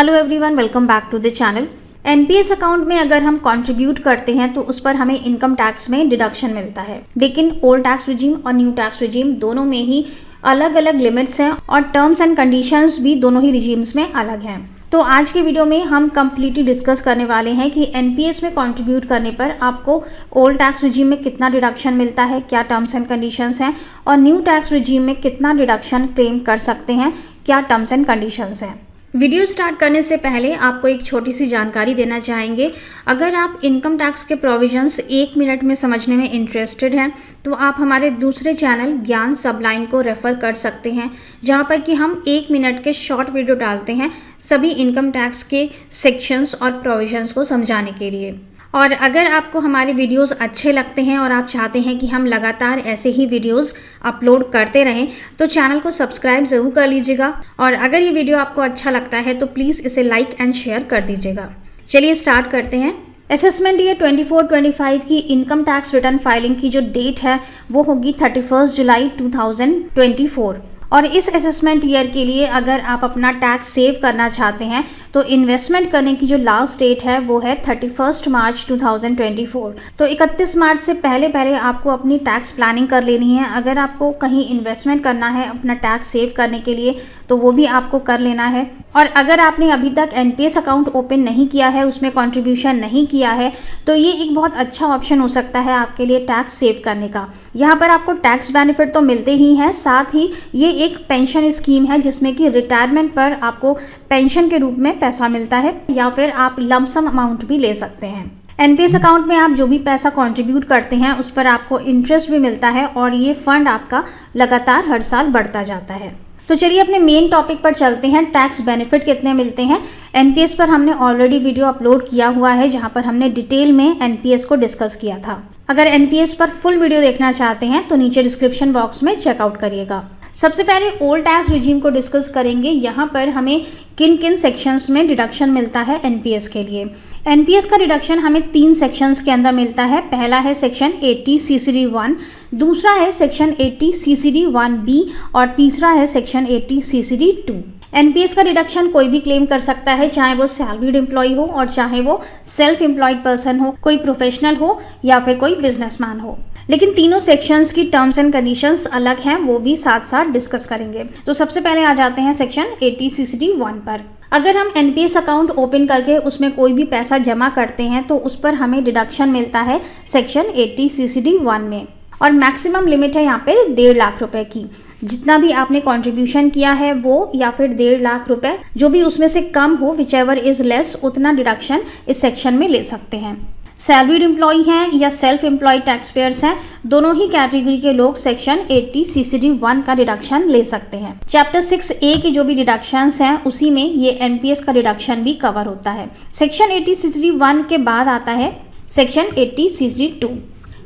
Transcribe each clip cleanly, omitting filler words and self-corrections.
Hello everyone, welcome back to the channel. NPS account में अगर हम कंट्रीब्यूट करते हैं तो उस पर हमें इनकम टैक्स में डिडक्शन मिलता है, लेकिन ओल्ड टैक्स रिजीम और न्यू टैक्स रिजीम दोनों में ही अलग अलग लिमिट्स हैं और टर्म्स एंड कंडीशंस भी दोनों ही रिजीम्स में अलग हैं। तो आज के वीडियो में हम कंप्लीटली डिस्कस करने वाले हैं कि एनपीएस में कंट्रीब्यूट करने पर आपको ओल्ड टैक्स रिजीम में कितना डिडक्शन मिलता है, क्या टर्म्स एंड कंडीशंस हैं, और न्यू टैक्स रिजीम में कितना डिडक्शन क्लेम कर सकते हैं, क्या टर्म्स एंड कंडीशंस हैं। वीडियो स्टार्ट करने से पहले आपको एक छोटी सी जानकारी देना चाहेंगे। अगर आप इनकम टैक्स के प्रोविजंस 1 मिनट में समझने में इंटरेस्टेड हैं तो आप हमारे दूसरे चैनल ज्ञान सबलाइन को रेफ़र कर सकते हैं, जहां पर कि हम 1 मिनट के शॉर्ट वीडियो डालते हैं सभी इनकम टैक्स के सेक्शंस और प्रोविजंस को समझाने के लिए। और अगर आपको हमारे वीडियोस अच्छे लगते हैं और आप चाहते हैं कि हम लगातार ऐसे ही वीडियोस अपलोड करते रहें तो चैनल को सब्सक्राइब ज़रूर कर लीजिएगा। और अगर ये वीडियो आपको अच्छा लगता है तो प्लीज़ इसे लाइक एंड शेयर कर दीजिएगा। चलिए स्टार्ट करते हैं। असेसमेंट ईयर 24-25 की इनकम टैक्स रिटर्न फाइलिंग की जो डेट है वो होगी 31 जुलाई 2024। और इस असेसमेंट ईयर के लिए अगर आप अपना टैक्स सेव करना चाहते हैं तो इन्वेस्टमेंट करने की जो लास्ट डेट है वो है 31 मार्च 2024। तो 31 मार्च से पहले आपको अपनी टैक्स प्लानिंग कर लेनी है। अगर आपको कहीं इन्वेस्टमेंट करना है अपना टैक्स सेव करने के लिए तो वो भी आपको कर लेना है। और अगर आपने अभी तक एनपीएस अकाउंट ओपन नहीं किया है, उसमें कंट्रीब्यूशन नहीं किया है, तो ये एक बहुत अच्छा ऑप्शन हो सकता है आपके लिए टैक्स सेव करने का। यहाँ पर आपको टैक्स बेनिफिट तो मिलते ही हैं, साथ ही ये एक पेंशन स्कीम है जिसमें कि रिटायरमेंट पर आपको पेंशन के रूप में पैसा मिलता है या फिर आप लमसम अमाउंट भी ले सकते हैं। एनपीएस अकाउंट में आप जो भी पैसा कंट्रीब्यूट करते हैं उस पर आपको इंटरेस्ट भी मिलता है और ये फंड आपका लगातार हर साल बढ़ता जाता है। तो चलिए अपने मेन टॉपिक पर चलते हैं। टैक्स बेनिफिट कितने मिलते हैं। एनपीएस पर हमने ऑलरेडी वीडियो अपलोड किया हुआ है जहां पर हमने डिटेल में एनपीएस को डिस्कस किया था। अगर एनपीएस पर फुल वीडियो देखना चाहते हैं तो नीचे डिस्क्रिप्शन बॉक्स में चेकआउट करिएगा। सबसे पहले ओल्ड टैक्स रिजीम को डिस्कस करेंगे। यहाँ पर हमें किन किन सेक्शंस में डिडक्शन मिलता है एनपीएस के लिए। एनपीएस का डिडक्शन हमें 3 सेक्शंस के अंदर मिलता है। पहला है सेक्शन 80 सीसीडी 1, दूसरा है सेक्शन 80 सीसीडी 1B और तीसरा है सेक्शन 80 सीसीडी 2। एनपीएस का डिडक्शन कोई भी क्लेम कर सकता है, चाहे वो सैलरीड एम्प्लॉय हो और चाहे वो सेल्फ एम्प्लॉयड पर्सन हो, कोई प्रोफेशनल हो या फिर कोई बिजनेसमैन हो। लेकिन तीनों सेक्शंस की टर्म्स एंड कंडीशंस अलग हैं, वो भी साथ साथ डिस्कस करेंगे। तो सबसे पहले आ जाते हैं सेक्शन 80 सीसीडी 1 पर। अगर हम एनपीएस अकाउंट ओपन करके उसमें कोई भी पैसा जमा करते हैं तो उस पर हमें डिडक्शन मिलता है सेक्शन 80 सीसीडी 1 में। और मैक्सिमम लिमिट है यहाँ पे 1.5 लाख रुपए की। जितना भी आपने कंट्रीब्यूशन किया है वो या फिर 1.5 लाख रुपए जो भी उसमें से कम हो, विचएवर इज लेस, उतना डिडक्शन इस सेक्शन में ले सकते हैं। सैलरीड एम्प्लॉय हैं या सेल्फ एम्प्लॉयड टैक्स पेयर्स हैं, दोनों ही कैटेगरी के लोग सेक्शन 80 सीसीडी 1 का डिडक्शन ले सकते हैं। चैप्टर 6A के जो भी डिडक्शंस हैं उसी में ये एनपीएस का डिडक्शन भी कवर होता है। सेक्शन 80 सीसीडी 1 के बाद आता है सेक्शन 80 सीसीडी 2।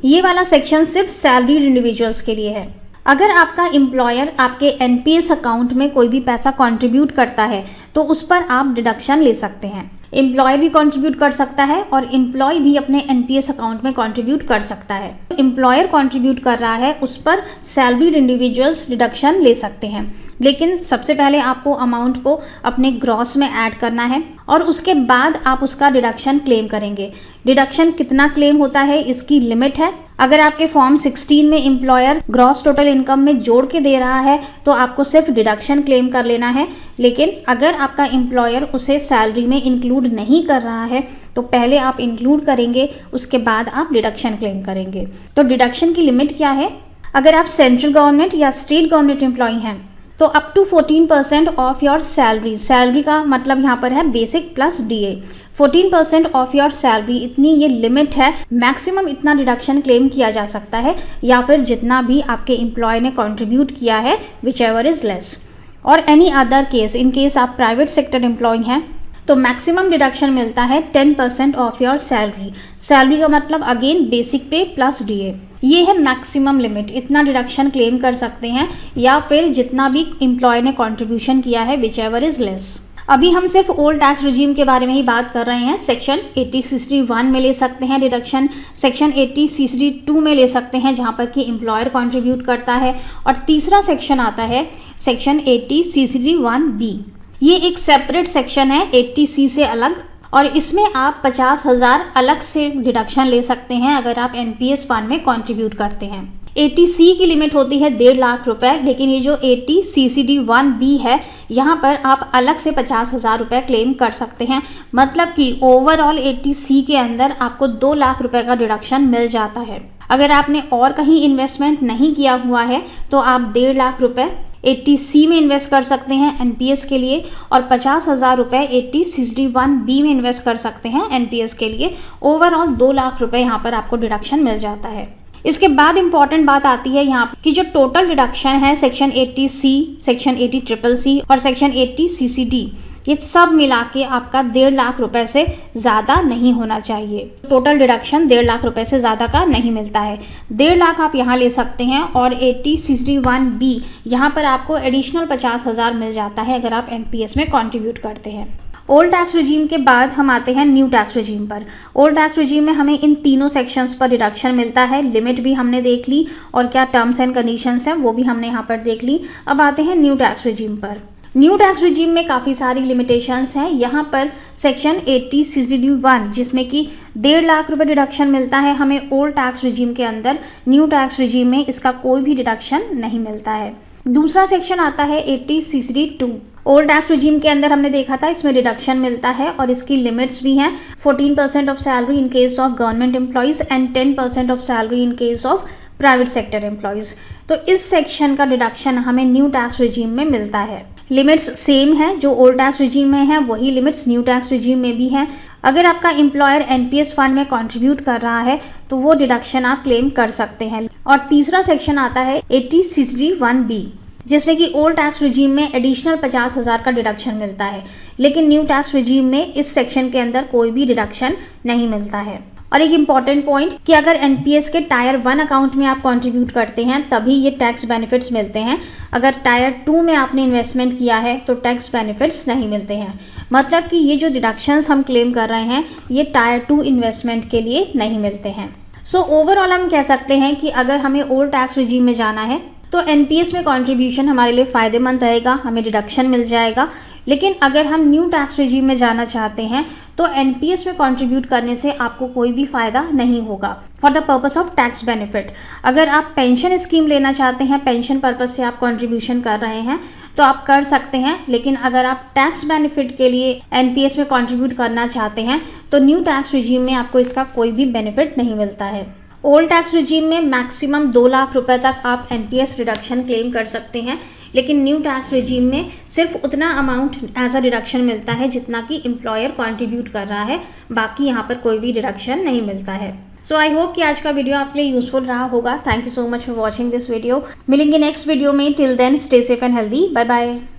ये वाला सेक्शन सिर्फ सैलरीड इंडिविजुअल्स के लिए है। अगर आपका एम्प्लॉयर आपके एनपीएस अकाउंट में कोई भी पैसा कंट्रीब्यूट करता है तो उस पर आप डिडक्शन ले सकते हैं। एम्प्लॉयर भी कंट्रीब्यूट कर सकता है और एम्प्लॉय भी अपने एनपीएस अकाउंट में कंट्रीब्यूट कर सकता है। एम्प्लॉयर कंट्रीब्यूट कर रहा है उस पर सैलरीड इंडिविजुअल्स डिडक्शन ले सकते हैं, लेकिन सबसे पहले आपको अमाउंट को अपने ग्रॉस में ऐड करना है और उसके बाद आप उसका डिडक्शन क्लेम करेंगे। डिडक्शन कितना क्लेम होता है इसकी लिमिट है। अगर आपके फॉर्म 16 में एम्प्लॉयर ग्रॉस टोटल इनकम में जोड़ के दे रहा है तो आपको सिर्फ डिडक्शन क्लेम कर लेना है, लेकिन अगर आपका एम्प्लॉयर उसे सैलरी में इंक्लूड नहीं कर रहा है तो पहले आप इंक्लूड करेंगे, उसके बाद आप डिडक्शन क्लेम करेंगे। तो डिडक्शन की लिमिट क्या है। अगर आप सेंट्रल गवर्नमेंट या स्टेट गवर्नमेंट एम्प्लॉय हैं तो up to 14% of your salary, salary का मतलब यहाँ पर है basic plus DA, 14% of your salary, इतनी ये लिमिट है। मैक्सिमम इतना डिडक्शन क्लेम किया जा सकता है या फिर जितना भी आपके एम्प्लॉय ने कंट्रीब्यूट किया है, विच एवर इज लेस। और any other case, in case आप प्राइवेट सेक्टर एम्प्लॉय हैं तो मैक्सिमम डिडक्शन मिलता है 10% ऑफ योर सैलरी। सैलरी का मतलब अगेन बेसिक पे प्लस डीए, ये है मैक्सिमम लिमिट। इतना डिडक्शन क्लेम कर सकते हैं या फिर जितना भी एम्प्लॉय ने कंट्रीब्यूशन किया है, विच एवर इज लेस। अभी हम सिर्फ ओल्ड टैक्स रिजीम के बारे में ही बात कर रहे हैं। सेक्शन 80 सीसीडी 1 में ले सकते हैं डिडक्शन, सेक्शन 80 सीसीडी 2 में ले सकते हैं जहां पर कि एम्प्लॉयर कंट्रीब्यूट करता है, और तीसरा सेक्शन आता है सेक्शन 80 सीसीडी 1B। ये एक सेपरेट सेक्शन है 80C से अलग, और इसमें आप 50,000 अलग से डिडक्शन ले सकते हैं अगर आप एनपीएस फंड में कंट्रीब्यूट करते हैं। 80C की लिमिट होती है 1.5 लाख रुपए, लेकिन ये जो 80CCD1B है यहाँ पर आप अलग से 50,000 रुपये क्लेम कर सकते हैं। मतलब कि ओवरऑल 80C के अंदर आपको 2 लाख रुपए का डिडक्शन मिल जाता है। अगर आपने और कहीं इन्वेस्टमेंट नहीं किया हुआ है तो आप 1.5 लाख रुपए 80C में इन्वेस्ट कर सकते हैं एनपीएस के लिए, और 50,000 रुपये 80CCD1B में इन्वेस्ट कर सकते हैं एनपीएस के लिए। ओवरऑल 2 लाख रुपए यहाँ पर आपको डिडक्शन मिल जाता है। इसके बाद इंपॉर्टेंट बात आती है यहाँ की जो टोटल डिडक्शन है सेक्शन 80C, सेक्शन 80CCC और सेक्शन 80CCD, ये सब मिला के आपका 1.5 लाख रुपए से ज़्यादा नहीं होना चाहिए। टोटल डिडक्शन 1.5 लाख रुपए से ज़्यादा का नहीं मिलता है। 1.5 लाख आप यहाँ ले सकते हैं, और 80CCD1B यहाँ पर आपको एडिशनल 50,000 मिल जाता है अगर आप एनपीएस में कंट्रीब्यूट करते हैं। ओल्ड टैक्स रिजीम के बाद हम आते हैं न्यू टैक्स रिजीम पर। ओल्ड टैक्स रिजीम में हमें इन तीनों सेक्शंस पर डिडक्शन मिलता है। लिमिट भी हमने देख ली और क्या टर्म्स एंड कंडीशंस हैं वो भी हमने यहाँ पर देख ली। अब आते हैं न्यू टैक्स रिजीम पर। न्यू टैक्स रिजीम में काफ़ी सारी लिमिटेशंस हैं। यहाँ पर सेक्शन 80CCD1 जिसमें कि 1.5 लाख रुपए डिडक्शन मिलता है हमें ओल्ड टैक्स रिजीम के अंदर, न्यू टैक्स रिजीम में इसका कोई भी डिडक्शन नहीं मिलता है। दूसरा सेक्शन आता है 80CCD2। ओल्ड टैक्स रिजीम के अंदर हमने देखा था इसमें डिडक्शन मिलता है और इसकी लिमिट्स भी हैं 14% of salary in case of government employees and 10% of salary in case of private sector employees. तो इस सेक्शन का डिडक्शन हमें न्यू टैक्स रिजीम में मिलता है। लिमिट्स सेम है, जो ओल्ड टैक्स रिजीम में है वही लिमिट्स न्यू टैक्स रिजीम में भी हैं। अगर आपका एम्प्लॉयर एनपीएस फंड में कंट्रीब्यूट कर रहा है तो वो डिडक्शन आप क्लेम कर सकते हैं। और तीसरा सेक्शन आता है 80CCD1B जिसमें कि ओल्ड टैक्स रिजीम में एडिशनल 50,000 का डिडक्शन मिलता है, लेकिन न्यू टैक्स रिजीम में इस सेक्शन के अंदर कोई भी डिडक्शन नहीं मिलता है। और एक इम्पॉर्टेंट पॉइंट कि अगर एनपीएस के टायर 1 अकाउंट में आप कंट्रीब्यूट करते हैं तभी ये टैक्स बेनिफिट्स मिलते हैं। अगर टायर 2 में आपने इन्वेस्टमेंट किया है तो टैक्स बेनिफिट्स नहीं मिलते हैं। मतलब कि ये जो डिडक्शंस हम क्लेम कर रहे हैं ये टायर 2 इन्वेस्टमेंट के लिए नहीं मिलते हैं। सो ओवरऑल हम कह सकते हैं कि अगर हमें ओल्ड टैक्स रिजीम में जाना है तो एनपीएस में कंट्रीब्यूशन हमारे लिए फ़ायदेमंद रहेगा, हमें डिडक्शन मिल जाएगा। लेकिन अगर हम न्यू टैक्स रिजीम में जाना चाहते हैं तो एनपीएस में कंट्रीब्यूट करने से आपको कोई भी फ़ायदा नहीं होगा for the purpose of tax benefit. अगर आप पेंशन स्कीम लेना चाहते हैं, पेंशन पर्पस से आप कंट्रीब्यूशन कर रहे हैं तो आप कर सकते हैं, लेकिन अगर आप टैक्स बेनिफिट के लिए एनपीएस में कंट्रीब्यूट करना चाहते हैं तो न्यू टैक्स रिजीम में आपको इसका कोई भी बेनिफिट नहीं मिलता है। ओल्ड टैक्स रिजीम में मैक्सिमम 2 लाख रुपए तक आप एनपीएस रिडक्शन क्लेम कर सकते हैं, लेकिन न्यू टैक्स रिजीम में सिर्फ उतना अमाउंट एज अ डिडक्शन मिलता है जितना कि एम्प्लॉयर कंट्रीब्यूट कर रहा है, बाकी यहाँ पर कोई भी डिडक्शन नहीं मिलता है। सो आई होप कि आज का वीडियो आपके लिए यूजफुल रहा होगा। Thank you so much for watching this video. मिलेंगे नेक्स्ट वीडियो में। Till then stay safe and healthy. Bye bye.